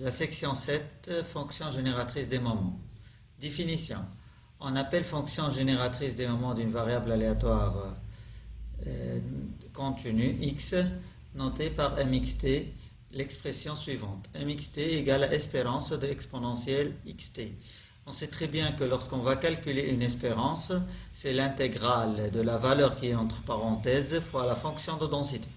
La section 7, fonction génératrice des moments. Définition. On appelle fonction génératrice des moments d'une variable aléatoire contenue x, notée par mxt, l'expression suivante. Mxt égale à espérance de exponentielle xt. On sait très bien que lorsqu'on va calculer une espérance, c'est l'intégrale de la valeur qui est entre parenthèses fois la fonction de densité.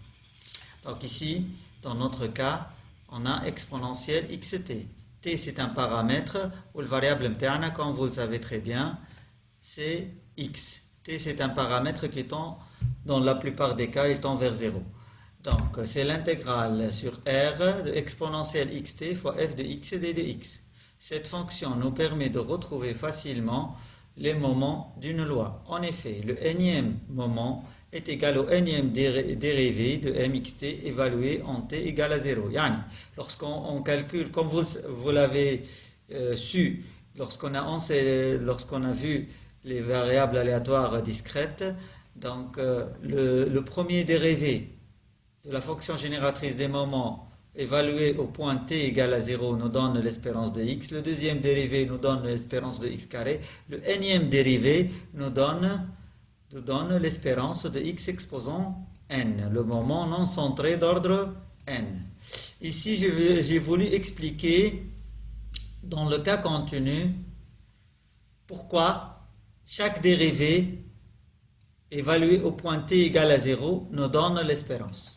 Donc ici, dans notre cas, on a exponentielle xt. T, c'est un paramètre où le variable mtana, comme vous le savez très bien, c'est x. T, c'est un paramètre qui tend, dans la plupart des cas, il tend vers 0. Donc, c'est l'intégrale sur R de exponentielle xt fois f de x d de x. Cette fonction nous permet de retrouver facilement les moments d'une loi. En effet, le nème moment est égal au nème dérivé de mxt évalué en t égale à 0. Yani, lorsqu'on calcule, comme vous l'avez su, lorsqu'on a vu les variables aléatoires discrètes, donc le premier dérivé de la fonction génératrice des moments évalué au point t égale à 0 nous donne l'espérance de x, le deuxième dérivé nous donne l'espérance de x carré, le nème dérivé nous donne l'espérance de x exposant n, le moment non centré d'ordre n. Ici, j'ai voulu expliquer, dans le cas contenu, pourquoi chaque dérivé évalué au point t égale à 0 nous donne l'espérance.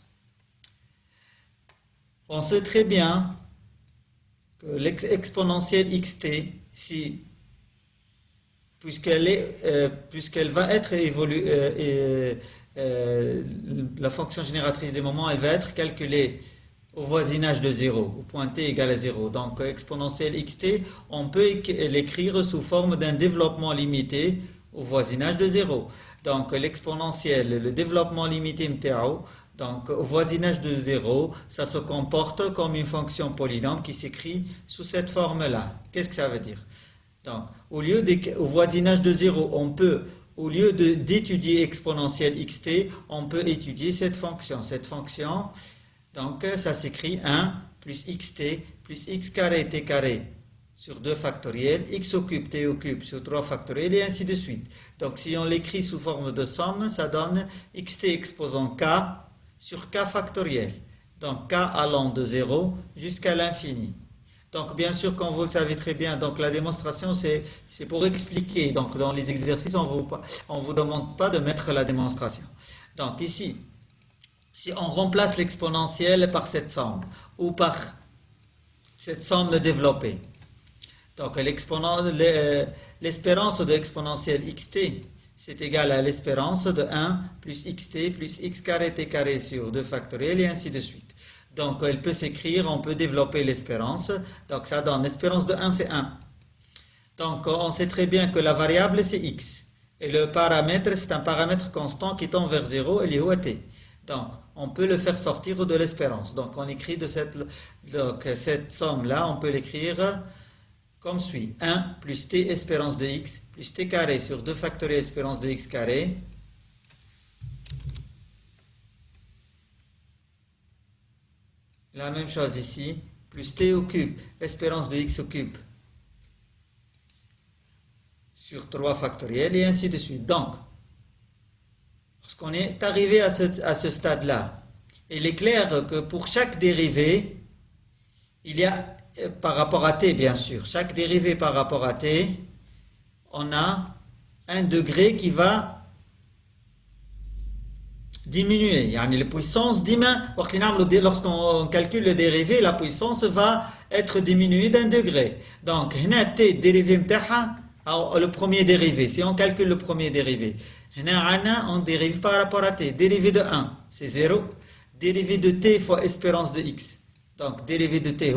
On sait très bien que l'exponentielle xt, puisqu'elle va être la fonction génératrice des moments, elle va être calculée au voisinage de 0, au point t égale à 0. Donc, exponentielle xt, on peut l'écrire sous forme d'un développement limité au voisinage de 0. Donc, l'exponentielle, le développement limité mtao, donc, au voisinage de 0, ça se comporte comme une fonction polynôme qui s'écrit sous cette forme-là. Qu'est-ce que ça veut dire? Donc, au voisinage de 0, au lieu d'étudier exponentielle xt, on peut étudier cette fonction. Cette fonction, donc, ça s'écrit 1 plus xt plus x carré t carré sur 2 factoriels, x au cube t au cube sur 3 factoriels, et ainsi de suite. Donc, si on l'écrit sous forme de somme, ça donne xt exposant k sur k factoriel. Donc, k allant de 0 jusqu'à l'infini. Donc, bien sûr, comme vous le savez très bien, donc la démonstration, c'est pour expliquer. Donc, dans les exercices, on vous demande pas de mettre la démonstration. Donc, ici, si on remplace l'exponentielle par cette somme, ou par cette somme développée, donc l'espérance de exponentielle xt, c'est égal à l'espérance de 1 plus xt plus x carré t carré sur 2 factoriels et ainsi de suite. Donc, elle peut s'écrire, on peut développer l'espérance. Donc, ça donne l'espérance de 1, c'est 1. Donc, on sait très bien que la variable, c'est x. Et le paramètre, c'est un paramètre constant qui tend vers 0, et il est où à t. Donc, on peut le faire sortir de l'espérance. Donc, on écrit cette somme-là, on peut l'écrire comme suit. 1 plus t espérance de x plus t carré sur 2 factoriels espérance de x carré la même chose ici, plus t au cube espérance de x au cube sur 3 factoriels et ainsi de suite. Donc, lorsqu'on est arrivé à ce stade-là, il est clair que pour chaque dérivée, il y a par rapport à t, bien sûr. Chaque dérivé par rapport à t, on a un degré qui va diminuer. Yani la puissance diminue. Lorsqu'on calcule le dérivé, la puissance va être diminuée d'un degré. Donc, t dérivé le premier dérivé. Si on calcule le premier dérivé, on dérive par rapport à t. Dérivé de 1, c'est 0. Dérivé de t fois espérance de x. Donc, dérivé de t,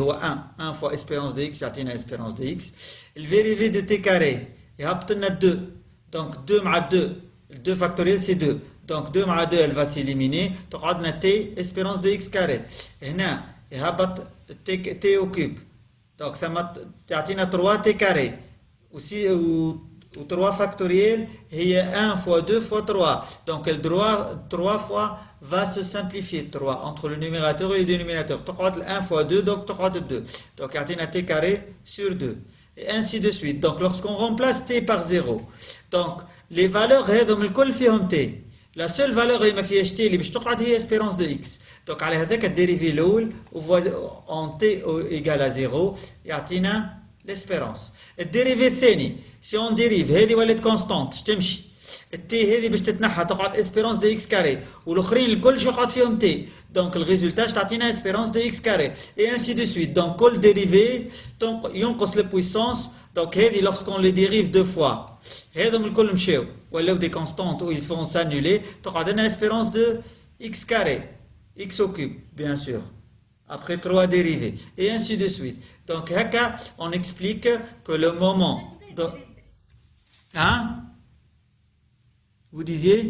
1 fois espérance de x, c'est espérance de x. Le dérivé de t carré, il y a 2. Donc, 2 moins 2, 2 factoriel, c'est 2. Donc, 2 moins 2, elle va s'éliminer. Donc, on a t, espérance de x carré. Et là, il y a t au cube. Donc, ça m'a 3 t carré. Aussi, ou 3 factoriel, il y a 1 fois 2 fois 3. Donc, elle doit 3 fois va se simplifier 3 entre le numérateur et le dénominateur. 1 fois 2, donc 2. Donc, il y a t carré sur 2. Et ainsi de suite. Donc, lorsqu'on remplace t par 0, donc, les valeurs, t. La seule valeur اللي ما فيهاش t اللي باش تقعد هي espérance de x. Donc, على هذاك الديريفي الأول en t égale à 0 يعطينا l'espérance. الديريفي الثاني si on dérive هذه ولات كونستانت تمشي التي هذه باش تتنحى تقعد espérance de x carré والاخرين الكل شو يقعد فيهم t. Donc le résultat تعطينا espérance de x carré et ainsi de suite. Donc كل dérivé donc ينقص la puissance. Donc هذه lorsqu'on les dérive deux fois هذم الكل مشاو ولاو des constantes où ils vont s'annuler تقعد لنا espérance de x carré x au cube bien sûr après 3 dérivés et ainsi de suite. Donc هكا on explique que le moment de... hein vous disiez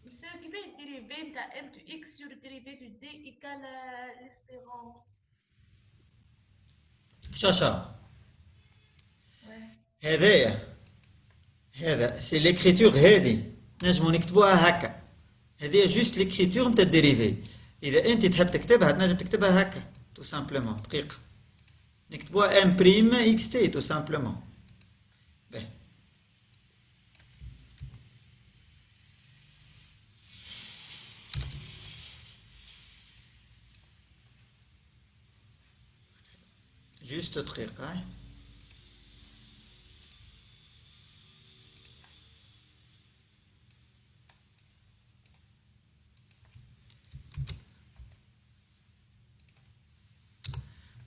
Monsieur, qui fait le dérivé de m de x sur le dérivé de d égale l'espérance. Chacha. هذا سي l'écriture هذه نجمو نكتبوها هكا. هذه جوست l'écriture نتاع الديريفي. إذا أنت تحب تكتبها تنجم تكتبها هكا tout simplement دقيقة. نكتبوها m prime xt tout simplement. باهي. جوست دقيقة.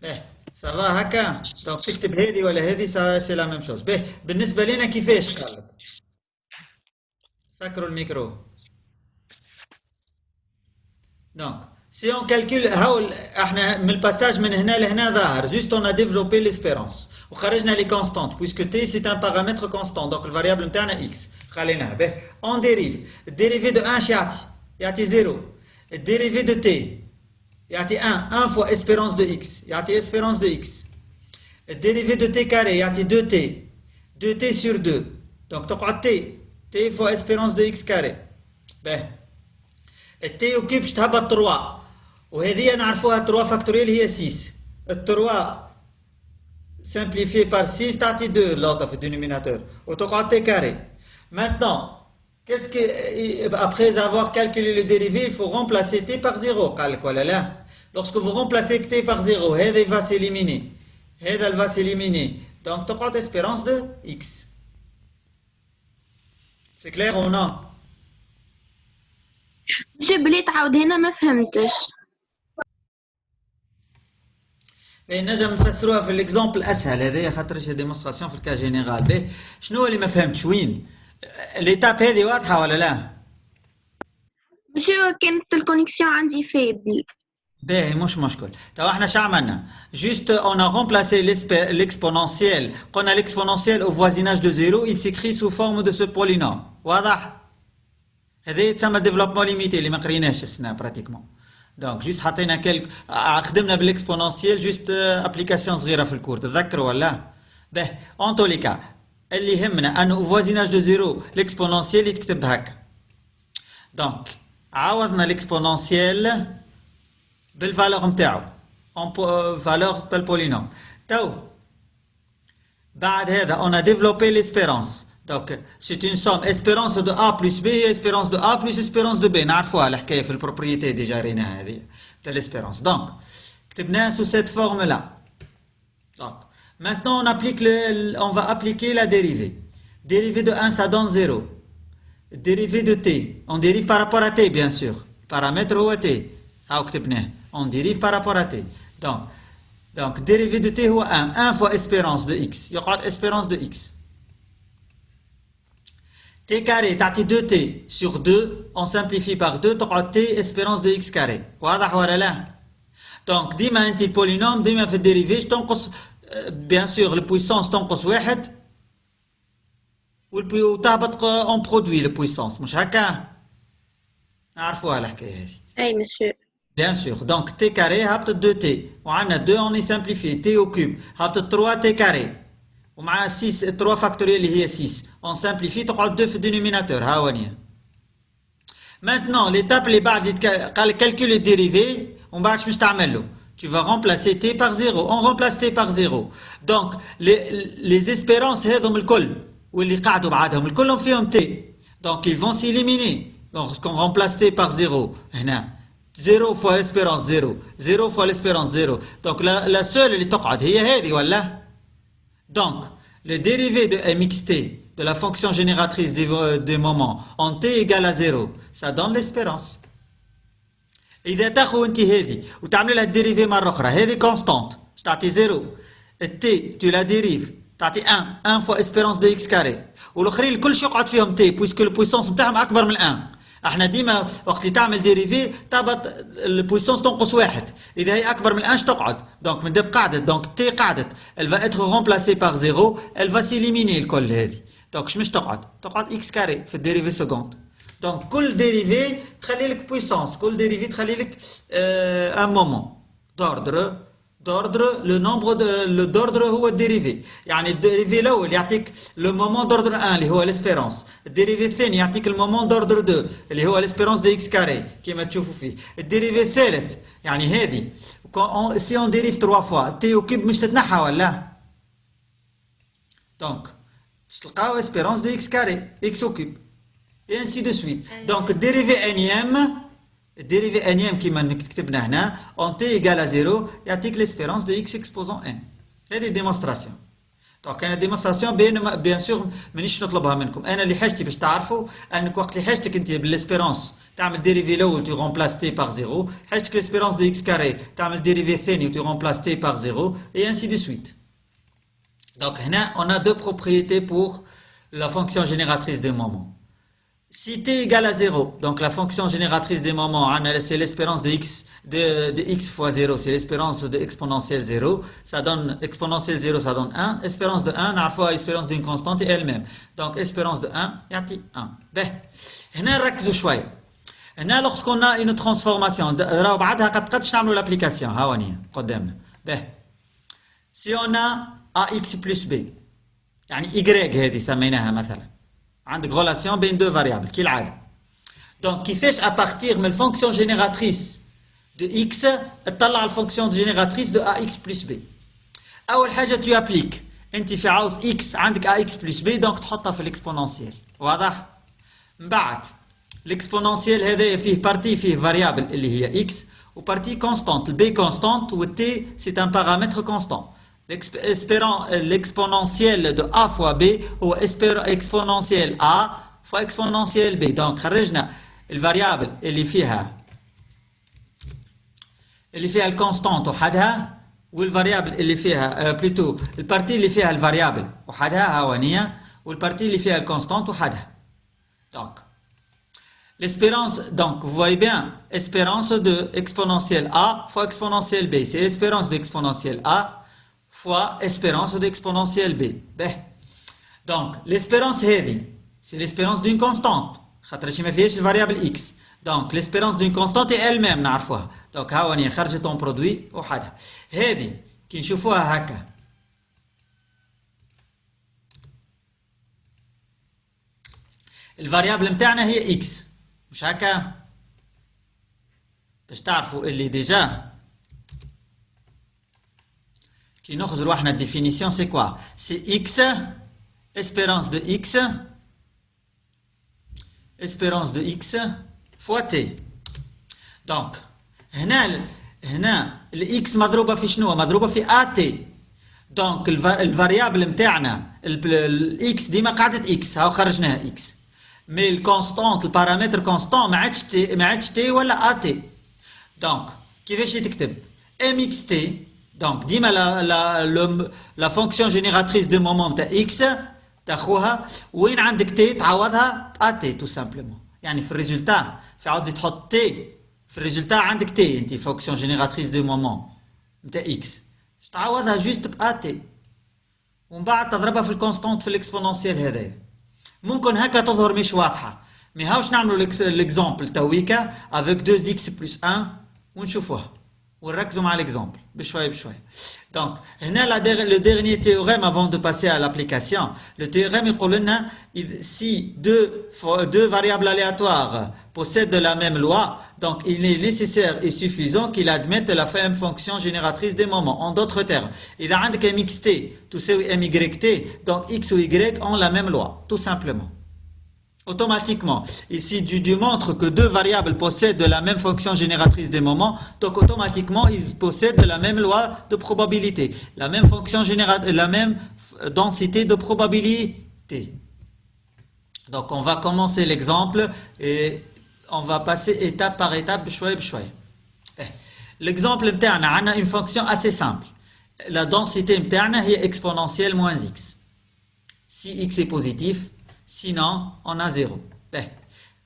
باهي سافا هكا. دونك تكتب هذه ولا هذه سي لا ميم شوز. باهي بالنسبة لنا كيفاش قالك؟ سكروا الميكرو. دونك سي اون كالكول هاو احنا من الباساج من هنا لهنا ظاهر جوست اون ا ديفلوبي ليسبيرونس وخرجنا لي كونستانت بويسكو تي سي ان بارامتر كونستانت دونك الفاريابل نتاعنا اكس خليناها. باهي اون ديريف الديريفي دو 1 يعطي 0. الديريفي دو تي يعطي 1 fois espérance de x يعطي espérance de x. الديريفي دو t carré يعطي 2t sur 2 donc تقعد t fois espérance de x carré. باهي التي au cube باش تهبط 3 وهذه نعرفوها 3 فاكتوريال هي 6. ال 3 simplifié par 6 تعطي 2 l'autre في الدينوميناتور وتقعد t carré. Maintenant qu'est-ce que, après avoir calculé le dérivé, il faut remplacer t par 0. Lorsque vous remplacez t par 0, هذا va s'éliminer. هذا va s'éliminer. Donc, tu prends l'espérance de x. C'est clair ou non? جبلي تعاود هنا ما فهمتش. نجم نفسروها في الاكزامبل اسهل. هذه خاطرش ديمونستراسيون في الكا جينيرال. باهي شنو اللي ما فهمتش وين؟ ليتاب هذه واضحه ولا لا؟ مسيو كانت الكونيكسيون عندي فيبل. باهي مش مشكل. تو احنا شو عملنا؟ جوست اون ا remplacé l'exponentiel. قلنا l'exponentiel au voisinage de 0 il s'écrit sous forme de ce polynôme. واضح؟ هذا يتسمى développement limité اللي ما قريناش السنه براتيكمون. دونك جوست حطينا كلك خدمنا بالاكسبونونسيال جوست ابليكاسيون صغيره في الكور تذكروا ولا؟ باهي اون توليكا اللي يهمنا انه فوازيناج دو زيرو ليكسبونونسيال يتكتب هكا. دونك عوضنا ليكسبونونسيال بالفالور نتاعو اون فالور تاع البولينوم. تو بعد هذا اون ا ديفلوبي ليسبيرونس. دونك سيت اون سوم اسبيرونس دو ا بلس بي هي اسبيرونس دو ا بلس اسبيرونس دو بي. نعرفوها الحكايه في البروبريتي ديجا ريناها هذه تاع l'espérance. Donc, كتبناها sous cette forme-là. Donc, maintenant on va appliquer la dérivée. Dérivée de 1, ça donne 0. Dérivée de t, on dérive par rapport à t, bien sûr. Paramètre ou t. On dérive par rapport à t. Donc dérivée de t هو 1 fois espérance de x. يقعد espérance de x. t carré تعطي 2t sur 2, on simplifie par 2 تقعد t espérance de x carré. واضح ولا لا؟ Donc ديما انت البولينوم ديما في الديريفي تنقص bien sûr البويسونس تنقص واحد وتهبط اون برودوي البويسونس مش هكا؟ نعرفوها الحكايه هذه. اي مسيو. Bien sûr. Donc t carré هبطت 2t وعندنا 2 on y simplifie t au cube هبطت 3t carré ومع 6 3 فاكتوريال اللي هي 6 on simplifie تقعد 2 في الدينوميناتور ها ونيا. Maintenant, l'étape اللي بعد قال calcul les dérivés ومن بعد باش تعمل له. Tu vas remplacer t par 0. On remplace t par 0. Donc, les espérances هذم الكل واللي قعدوا بعدهم الكلهم فيهم t. Donc, ils vont s'éliminer. Donc, on remplace t par 0. هنا 0 fois l'espérance 0. 0 fois l'espérance 0. Donc, la seule اللي تقعد هي هذه ولا؟ Donc, le dérivé de mxt de la fonction génératrice des moments en t égale à 0, ça donne l'espérance. إذا تاخذ أنت هذه وتعمل لها الديريفي مرة أخرى هذه كونستانت تعطي 0 التي tu la dérives تعطي 1 fois espérance de x carré والآخرين الكل شو يقعد فيهم t puisque البويسونس نتاعهم أكبر من 1. احنا ديما وقت اللي تعمل ديريفي تهبط البويسونس تنقص 1 اذا هي اكبر من 1 تقعد دونك من داب قعدت دونك تي قعدت elle va être remplacée par 0 elle va s'éliminer الكل هذه دونك مش تقعد اكس كاري في الديريفي سكوند دونك كل ديريفي تخلي لك بويسونس كل ديريفي تخلي لك ان مومون d'ordre le nombre d'ordre هو الديريفي يعني الديريفي الاول يعطيك لو مومون d'ordre 1 اللي هو الاسبيرونس الديريفي الثاني يعطيك المومون d'ordre 2 اللي هو الاسبيرونس دي اكس كاري كما تشوفوا فيه الديريفي الثالث يعني هذه سي اون ديريف 3 فوا تي او كيب مش تتنحى ولا دونك تلقاو اسبيرونس دي اكس كاري اكس او كيب et ainsi de suite donc الديريفي انيام الديريفي انيام كيما كتبنا هنا اون تي ايغال ا 0 يعطيك ليسبيرونس دو اكس اكسبوزون ان هذه ديمونستراسيون دونك انا ديمونستراسيون بيان سور مانيش نطلبها منكم انا اللي حاجتي باش تعرفوا انك وقت اللي حاجتك انت بالاسبيرونس تعمل ديريفي الاول تو رومبلاس تي بار 0 حاجتك ليسبيرونس دو اكس كاري تعمل ديريفي الثاني تو رومبلاس تي بار 0 et ainsi de suite donc هنا on a deux propriétés pour la fonction génératrice des moments. Si t égale à 0, donc la fonction génératrice des moments, c'est l'espérance de x fois 0, c'est l'espérance de exponentielle 0, ça donne exponentielle 0, ça donne 1, espérance de 1, à fois espérance d'une constante et elle-même. Donc espérance de 1, يعطي 1. Ben, هنا نركزوا شوية. هنا lorsqu'on a une transformation, راهو بعدها قدش نعملوا l'application, ها هونية قدامنا. Ben, si on a ax plus b, يعني y هذه سميناها مثلا. عندك relation بين deux variables كالعادة. Donc كيفاش à partir من الفونكسيون جينيراتريس de x تطلع الفونكسيون جينيراتريس de ax plus b. أول حاجة tu appliques أنت في عوض x عندك ax plus b donc تحطها في الاكسبوننسيال. واضح؟ من بعد الاكسبوننسيال هذا فيه بارتي فيه variable اللي هي x وبارتي كونستانت البي كونستانت والتي c'est un paramètre constant. L'exponentiel de a fois b ou exponentiel a fois exponentiel b. Donc خرجنا الفاريابل اللي فيها الكونستانت وحدها والفاريابل اللي فيها بلوتو البارتي اللي فيها الفاريابل وحدها هاونيه والبارتي اللي فيها الكونستانت وحدها. Donc l'espérance, donc vous voyez bien, espérance de exponentielle a fois exponentielle b. C'est espérance de exponentielle a fois espérance d'exponentielle b. Donc, l'espérance هذه, c'est l'espérance d'une constante. خاطر ما فيهاش الفاريابل x. Donc, l'espérance d'une constante est elle-même نعرفوها. Donc, ها هوني خرجت اون برودوي وحدها. هذه كي نشوفوها هكا. الفاريابل نتاعنا هي x. مش هكا؟ باش تعرفوا اللي ديجا qui nous rejoint la définition, c'est quoi? C'est x, espérance de x fois t. Donc, هنا ال x مضروبة في شنو؟ مضروبة في at. Donc, الفاريابل متاعنا ال x ديما قاعدة x، هاو خرجناها x. Mais le constant, le paramètre constant ما عادش t ولا at. Donc, كيفاش يتكتب؟ mxt. Donc, ديما la fonction génératrice de moment de x تاخوها وين عندك t تعوضها at tout simplement. يعني في الريزولتا في عوض تحط t في الريزولتا عندك t انت fonction génératrice de moment نتاع x تعوضها جوست at ومن بعد تضربها في الكونستانت في الاكسبوننسيال هذايا. ممكن هكا تظهر مش واضحة مي هاوش نعملوا l'exemple تويكا avec 2x plus 1 ونشوفوها ونركزوا مع l'exemple بشوية بشوية. Donc هنا le dernier théorème avant de passer à l'application, le théorème يقول لنا si deux variables aléatoires possède de la même loi, donc il est nécessaire et suffisant qu'il admette la même fonction génératrice des moments. En d'autres termes, il a un mxt, tout c'est myt, donc x ou y ont la même loi, tout simplement. Automatiquement, ici tu démontres que deux variables possèdent de la même fonction génératrice des moments, donc automatiquement ils possèdent de la même loi de probabilité, la même fonction génératrice, la même densité de probabilité. Donc on va commencer l'exemple et on va passer étape par étape, bchouay. L'exemple متاعنا a une fonction assez simple. La densité متاعنا est exponentielle moins x. Si x est positif, sinon on a 0.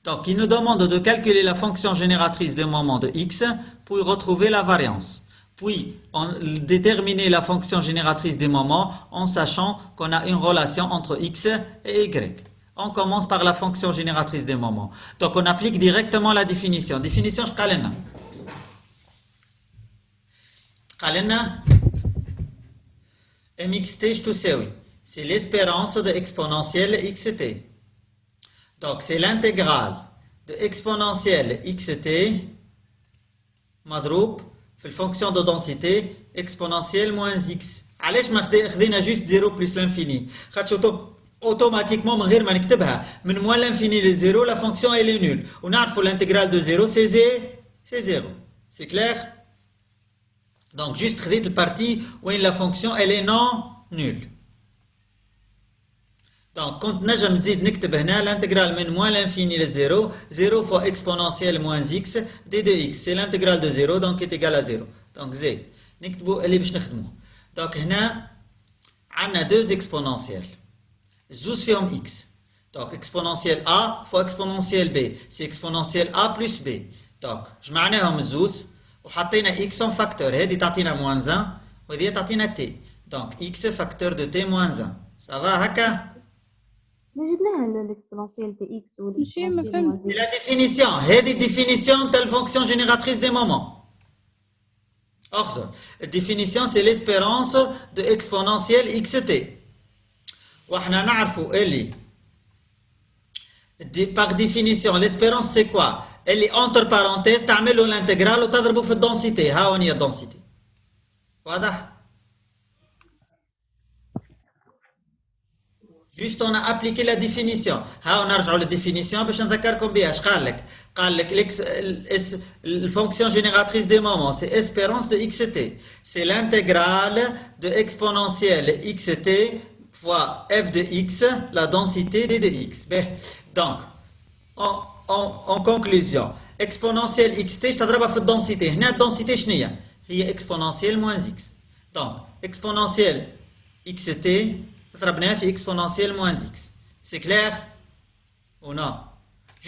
Donc il nous demande de calculer la fonction génératrice des moments de x, puis retrouver la variance. Puis déterminer la fonction génératrice des moments en sachant qu'on a une relation entre x et y. On commence par la fonction génératrice des moments. Donc on applique directement la définition. Définition, je قالنا. قالنا mxt تساوي. C'est l'espérance de exponentielle xt. Donc c'est l'intégrale de exponentielle xt مضروب في الfonction de densité exponentielle moins x. علاش ما خدينا juste 0 plus l'infini؟ خاطر automatiquement من غير ما نكتبها من moins l'infini le 0 la fonction elle est nulle. ونعرفوا l'intégrale de 0 c'est 0. C'est clair? Donc juste خديت البارتي وين la fonction elle est non nulle. Donc كنت نجم نزيد نكتب هنا l'intégrale من moins l'infini le 0 0 fois exponentielle moins x d de x c'est l'intégrale de 0 donc est égal à 0. Donc z نكتبوا اللي باش نخدموه. Donc هنا عندنا deux exponentielles. زوز فيهم x. Donc exponentielle a fois exponentielle b c'est exponentielle a plus b. Donc جمعناهم الزوز وحطينا x en facteur. هذه تعطينا moins 1 وهذه تعطينا t. Donc x facteur de t moins 1. Ça va هكا؟ جبناها l'exponentielle de x ou l'exponentielle C'est la définition. هذه définition de la fonction génératrice des moments. Or, la définition c'est l'espérance de exponentielle xt. وإحنا نعرفوا اللي par définition l'espérance c'est quoi؟ اللي entre parenthèses تعملوا l'intégrale وتضربوا في الدنسité. ها هي الدنسité. واضح؟ Juste on a appliqué la définition. ها نرجعوا للديفينيسيون باش نذكركم بها. اش قال لك؟ قال لك الfonction génératrice des moments c'est espérance de xt. C'est l'intégrale de exponentielle xt fois f de x la densité d de x. Donc en conclusion exponentielle xt تضربها في الدنسité. هنا الدنسité شنو هي exponentielle moins x. Donc exponentielle xt ضربناها في exponentielle moins x. C'est clair ou non?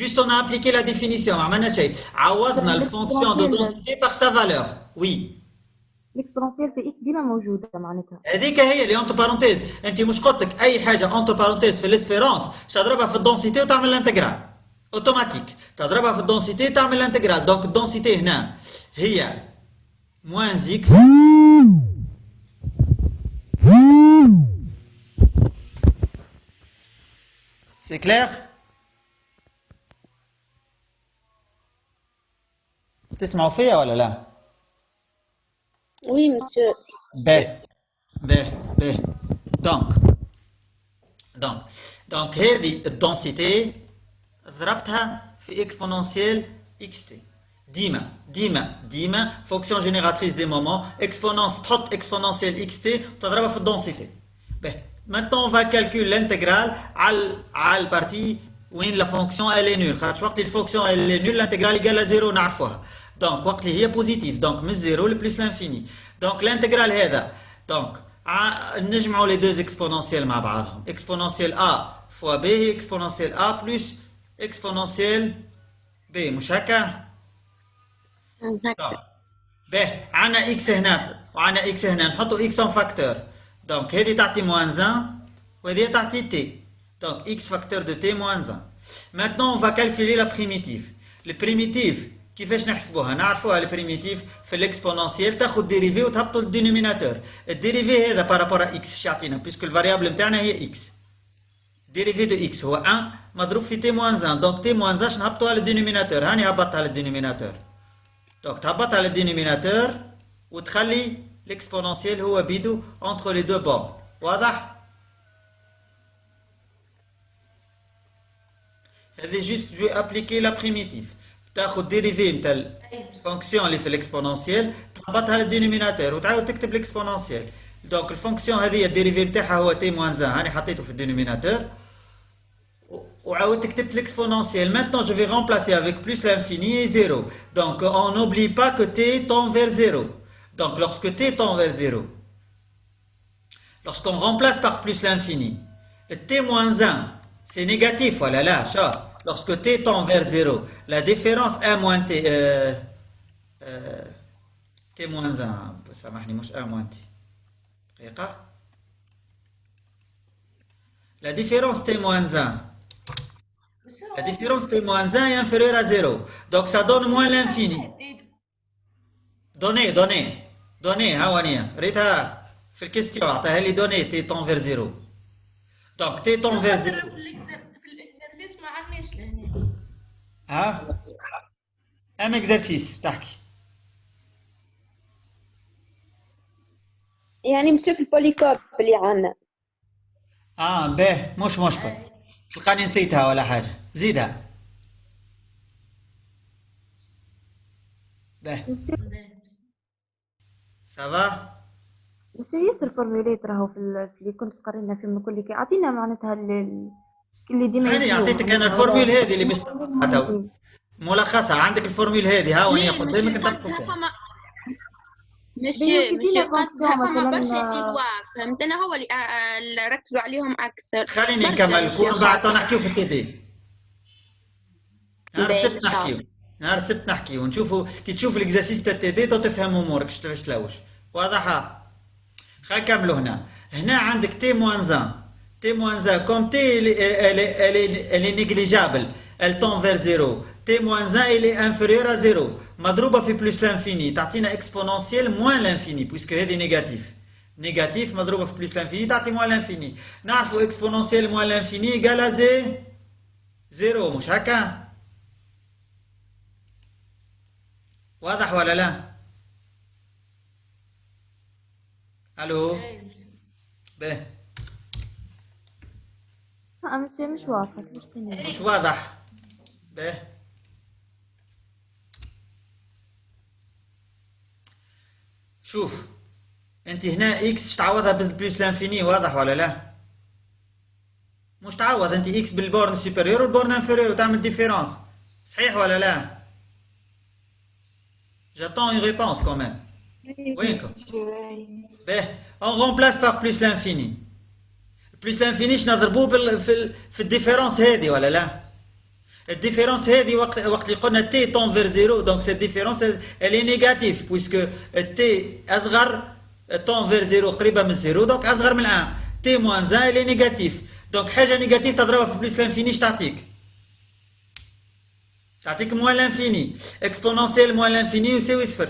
Juste on a appliqué la définition. ما عملنا شيء. عوضنا الفونكسيون de densité par sa valeur. Oui. l'exponentielle de x ديما موجودة معناتها. هذيك هي اللي entre parenthèses. انت مش قلت لك اي حاجه entre parenthèses في الاسبيرانس تضربها في الدنسيتي وتعمل الانتجرال. اوتوماتيك تضربها في الدنسيتي تعمل الانتجرال. دونك الدنسيتي هنا هي moins x C'est clair? تسمعوا فيا ولا لا؟ Oui monsieur. باهي. Donc هذه الدنسيتي ضربتها في exponentielle xt. ديما fonction génératrice des moments exponence تحط exponentielle xt وتضربها في الدنسيتي. Maintenant on va calculer l'intégrale à la partie où la fonction elle est nulle. خاطر وقت الفونكسيون elle est nulle l'intégrale égale à 0 نعرفوها. Donc وقت اللي هي positive donc من 0 ل plus l'infini. Donc l'intégrale هذا donc نجمعوا les deux exponentielles مع بعضهم. Exponentielle a fois b exponentielle a plus exponentielle b مش هكا؟ عندنا x هنا وعندنا x هنا نحطوا x en facteur. Donc هذه تعطي moins 1 وهذه تعطي t. Donc x facteur de t moins 1. Maintenant on va calculer la primitive. Le primitive كيفاش نحسبوها؟ نعرفوها البريميتيف في الاكسبونونسيال تاخذ ديريفي وتهبطوا للدينوميناتور. الديريفي هذا بارابور اكس اش يعطينا؟ بيسكو الفاريابل نتاعنا هي اكس. dérivé de x هو 1 مضروب في t moins 1 donc t moins 1 نهبطوها للدينوميناتور هاني هبطها للدينوميناتور donc تهبطها للدينوميناتور وتخلي l'exponentiel هو بيدو entre les deux bords واضح؟ هذه juste je vais appliquer la primitive تاخذ dérivé نتاع الفونكسيون اللي في الاكسبونونسيال تهبطها للدينوميناتور وتعاود تكتب الاكسبونونسيال دونك الفونكسيون هذه الديريفي نتاعها هو تي موان 1 هاني حطيته في الدينوميناتور وعاودت كتبت l'exponentiel. Maintenant je vais remplacer avec plus l'infini et 0. Donc on n'oublie pas que t tend vers 0. Donc lorsque t tend vers 0, lorsqu'on remplace par plus l'infini, t moins 1 c'est négatif, voilà là, lorsque t tend vers 0, la différence 1 moins t, t moins 1, سامحني مش 1 moins t. La différence t moins 1, la différence t moins 1 est inférieure à 0. Donc ça donne moins l'infini. Donnez, هاوانية ريتها في الكيستيون عطاها لي دوني t tend vers 0. Donc t tend vers 0. في الاكزرسيس ما عندناش لهنا. ها؟ ام اكزرسيس تحكي. يعني مشي في البوليكوب اللي عندنا. باهي مش مشكل. تلقاني نسيتها ولا حاجة. زيدها. باهي. سافا؟ مش ياسر فورموليت راهو في اللي كنت تقرينا فيه من كل كي اعطينا معناتها اللي ديما هاني عطيتك انا الفورمول هذه اللي باش تبعتها ملخصها عندك الفورمول هذه ها وهي قدامك نطبقوا فيها. مش قصدها فما برشا ديلوا فهمت انا هو اللي ركزوا عليهم اكثر. خليني نكمل الكور بعد نحكيو في التي دي. نهار السبت نحكيو ونشوفوا كي تشوف الاكزرسيس تاع التي دي تفهم امورك كيفاش تلوش. واضحه؟ خلينا نكملوا هنا عندك تي موان 1 t moins 1 comme t elle est négligeable elle tend vers 0 t moins 1 elle est inférieure à 0 مضروبة في plus l'infini تعطينا exponentielle moins l'infini puisque هذه négatif مضروبة في plus l'infini تعطي moins l'infini نعرفوا exponentielle moins l'infini égale à 0 مش هكا واضح ولا لا الو به مش واضح مش واضح به شوف انت هنا اكس تعوضها بالبليس لانفيني واضح ولا لا مش تعوض انت اكس بالبورن سوبيريور والبورن انفيريور وتعمل ديفيرونس صحيح ولا لا j'attends une réponse quand même وينكم به on remplace par plus l'infini بلس لانفيني نضربوه في الديفيرونس هذه ولا لا الديفيرونس هذه وقت اللي قلنا تي طون فير زيرو دونك سيت ديفيرونس الي نيجاتيف بويسكو تي اصغر طون فير زيرو قريبه من زيرو دونك اصغر من 1 تي موان 1 الي نيجاتيف دونك حاجه نيجاتيف تضربها في بلس لانفيني تعطيك موان لانفيني اكسبونونسيال موان لانفيني يساوي صفر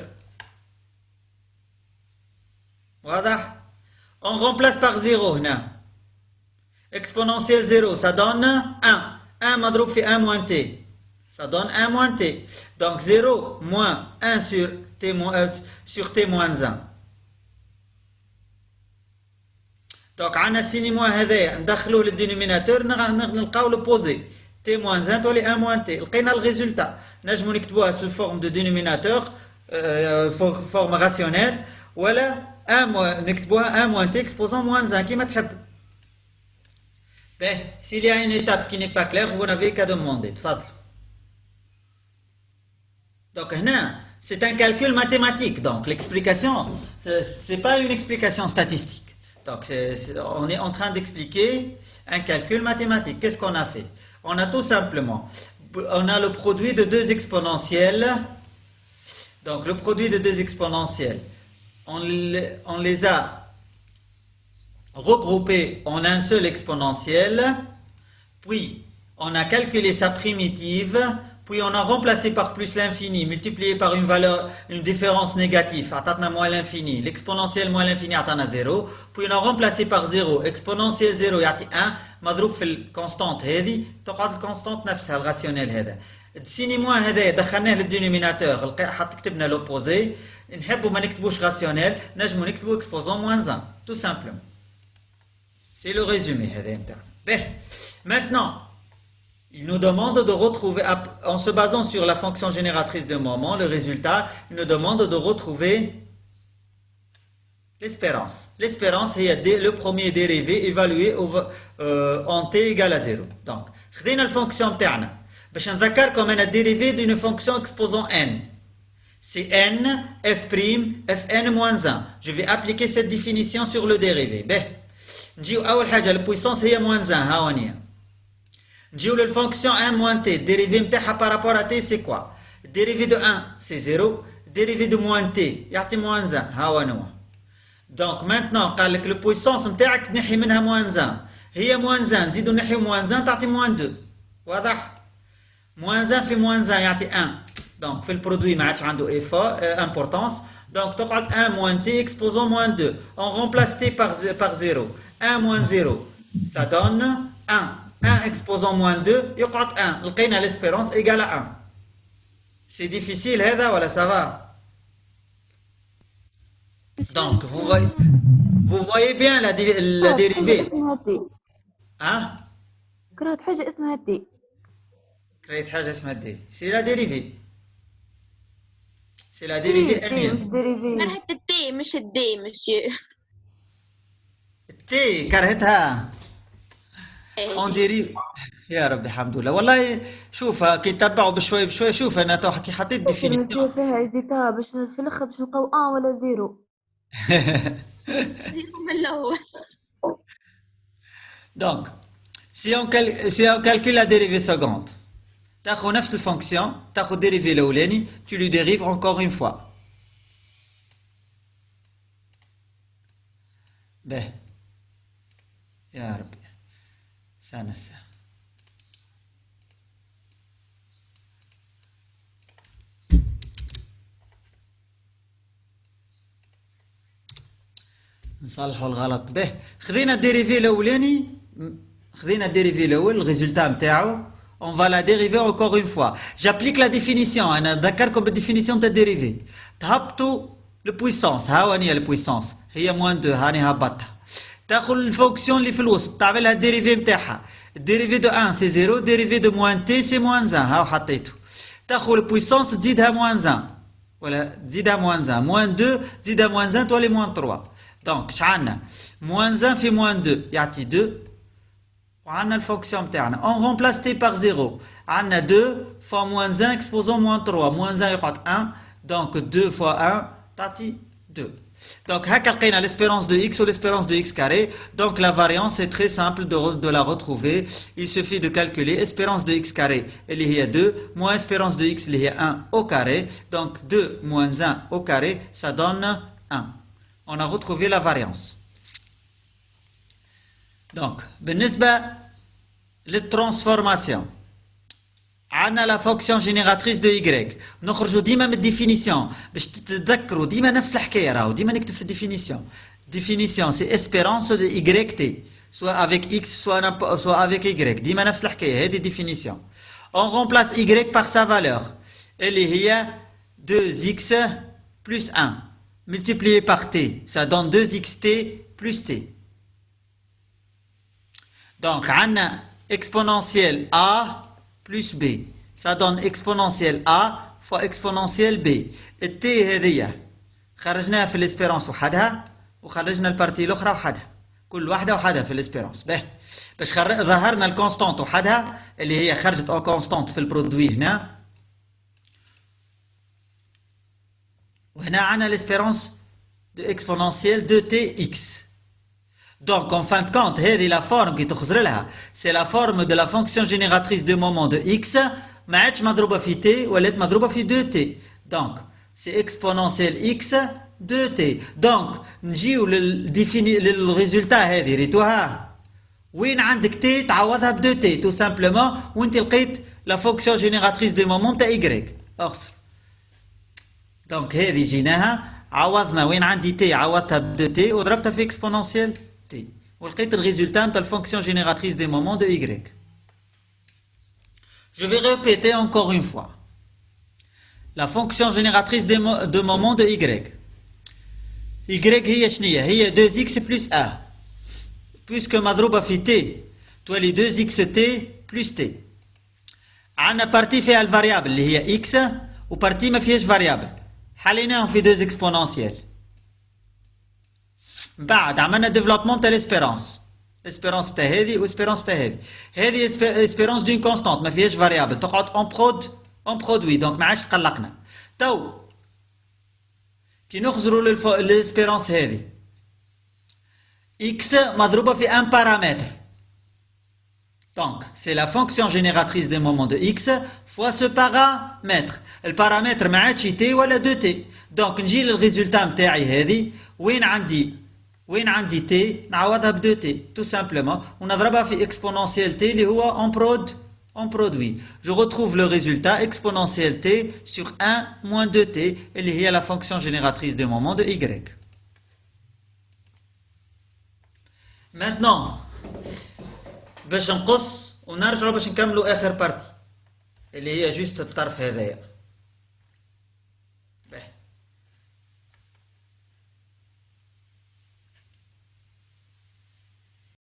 واضح on remplace par 0 هنا exponentielle 0, ça donne 1. 1 مضروب في 1 moins t. Ça donne 1 moins t. Donc 0 moins 1 sur t moins 1. Donc عندنا السيني موان هذايا ندخلوه للدينوميناتور نلقاو لو بوزي t moins 1 تولي 1 moins t. لقينا الريزولتا نجمو نكتبوها سو فورم دو دينوميناتور فورم راسيونيل ولا 1 نكتبوها 1 moins t exposant moins 1 كيما تحب. S'il y a une étape qui n'est pas claire, vous n'avez qu'à demander. Donc, c'est un calcul mathématique. Donc, l'explication, c'est pas une explication statistique. Donc, on est en train d'expliquer un calcul mathématique. Qu'est-ce qu'on a fait? On a tout simplement, on a le produit de deux exponentielles. Donc, le produit de deux exponentielles, on les a regroupé en un seul exponentiel, puis on a calculé sa primitive puis on a remplacé par plus l'infini, multiplié par une valeur, une différence négative, عطاتنا moins l'infini, l'exponentielle moins l'infini عطانا 0, puis on a remplacé par 0, exponentielle 0 يعطي 1, مضروب في الكونستانت هذه, تقعد الكونستانت نفسها الراسيونيل هذا. السيني موان هذا دخلناه للدينوميناتور, حط كتبنا لوبوزي, نحبوا ما نكتبوش راسيونيل, نجموا نكتبوا exposant moins 1, tout simplement. C'est le résumé هذا نتاعنا. Maintenant, il nous demande de retrouver, en se basant sur la fonction génératrice de moment, le résultat, il nous demande de retrouver l'espérance. L'espérance est le premier dérivé évalué en t égale à 0. Donc, خدينا الفونكسيون بتاعنا باش نذكركم أنا dérivé d'une fonction exposant n. C'est n, fn moins 1. Je vais appliquer cette définition sur le dérivé. نجيو أول حاجة البويسونس هي moins 1 هاونية. نجيو للفونكسيون 1 moins t. Dérivé نتاعها par rapport à t c'est quoi? Dérivé de 1 c'est 0. Dérivé de moins t يعطي moins 1 هاو نوع. Donc maintenant قال لك البويسونس نتاعك تنحي منها moins 1. هي moins 1 نزيدو نحيو moins 1 تعطي moins 2. واضح؟ moins 1 في moins 1 يعطي 1. Donc في البرودوي ما عادش عنده importance. Donc تقعد 1 moins t exposant moins 2. On remplace t par 0. 1 moins 0 ça donne 1. 1 exposant moins 2 يقعد 1. لقينا l'espérance égale à 1. C'est difficile هذا ولا ça va? Donc vous voyez bien la dérivée. Hein? كرهت حاجة اسمها t. كرهت حاجة اسمها t. C'est la dérivée. C'est la dérivée n. كرهت التي مش الدي مش التي كرهتها. On dérive. يا ربي الحمد لله والله شوف كي تتبعوا بشوي بشوي شوف انا تو كي حطيت ديفينيسيون فيها هيزيتا باش في الاخر باش نلقاو 1 ولا 0. زيرو من الأول. Donc si on calcule la dérivée seconde تاخذ نفس الفونكسيون تاخذ dérivée الاولاني tu lui dérives encore une fois. به يا ربي سنسى نصلحوا الغلط. به خذينا الديريفي الاولاني خذينا الديريفي الاول الريزلتا نتاعو on va la dériver encore une fois. J'applique la définition انا نذكركم بالديفينيسيون تاع الديريفي. تهبطوا البويسونس ها وانيا البويسونس هي موان 2 هاني هبطها. تاخذ الفونكسيون اللي في الوسط تعملها الديريفي نتاعها. الديريفي دو 1 سي 0 ديريفي دو موان تي سي موان 1 هاو حطيته. تاخذ البويسونس تزيدها موان 1 ولا تزيدها موان 1 موان 2 تزيدها موان 1 تولي موان 3. دونك شعلنا موان 1 في موان 2 يعطي 2 وعندنا الفونكسيون تاعنا اون رومبلاس تي بار 0 عندنا 2 فوا موان 1 اكسبوزون موان 3 موان 1 يقعد 1 دونك 2 فوا 1 تعطي 2. Donc هكا لقينا l'espérance de x ou l'espérance de x carré. Donc la variance est très simple de la retrouver. Il suffit de calculer espérance de x carré اللي هي 2 moins espérance de x اللي هي 1 au carré. Donc 2 moins 1 au carré ça donne 1. On a retrouvé la variance. Donc بالنسبة للترانسفورماسيون عندنا لا فونكسيون جينيراتريس دو y. نخرجوا ديما من الديفينيسيون باش تتذكروا ديما نفس الحكايه راهو ديما نكتب في الديفينيسيون. ديفينيسيون سي اسبيرونس دو y t سواء افيك x سواء افيك y ديما نفس الحكايه هذه ديفينيسيون. on remplace y par sa valeur اللي هي 2x plus 1 multiplié par t ça donne 2xt plus t. donc عندنا exponentielle a plus b ça donne exponentielle a fois exponentielle b. t هذية خرجناها في الاسبيرانس وحدها وخرجنا البارتي الاخرى وحدها كل واحدة وحدها في الاسبيرانس. باش ظهرنا الكونستانت وحدها اللي هي خرجت او كونستانت في البرودوي هنا وهنا عندنا الاسبيرانس دو exponentielle de tx. Donc en fin de compte هذه la forme qui تخزر لها c'est la forme de la fonction génératrice de moment de x ما عادش مضروبة في t ولات مضروبة في 2t. donc c'est exponentielle x 2t. donc نجيو للريزلتا هذه ريتوها وين عندك t تعوضها ب 2t tout simplement وانت لقيت la fonction génératrice des moments تاع y اخسر. دونك هذه جيناها عوضنا وين عندي تي عوضتها ب t وضربتها في اكسبونونسيال t ولقيت الريزولتا نتاع الفونكسيون جينيراتريس دي مومون دو y. Je vais répéter encore une fois. La fonction génératrice de moment de y. Y هي شنية؟ هي 2x plus a. Puisque مضروبة في t تولي 2xt plus t. عندنا بارتي فيها الفاريابل اللي هي x وبارتي ما فيهاش فاريابل. حليناهم في 2 اكسبونونسيال. بعد عملنا ديفلوبمون تاع ليسبيرونس. اسبيرونس تاع هذه واسبيرونس تاع هذه. هذه اسبيرونس دون كونستانت ما فيهاش فاريابل تقعد اون برودوي دونك ما عادش تقلقنا. تو كي نخزروا للاسبيرونس هذه x مضروبه في ان بارامتر. Donc, c'est la fonction génératrice des moments de x fois ce paramètre. Le paramètre ما عادش t ولا 2t. Donc نجي للريزولتا نتاعي هذه وين عندي t نعوضها ب 2t tout simplement ونضربها في exponentiel t اللي هو en produit. Je retrouve le résultat exponentiel t sur 1 moins 2t اللي هي la fonction génératrice des moments de y. Maintenant باش نقص ونرجعوا باش نكملوا اخر بارتي اللي هي جوست الطرف هذايا.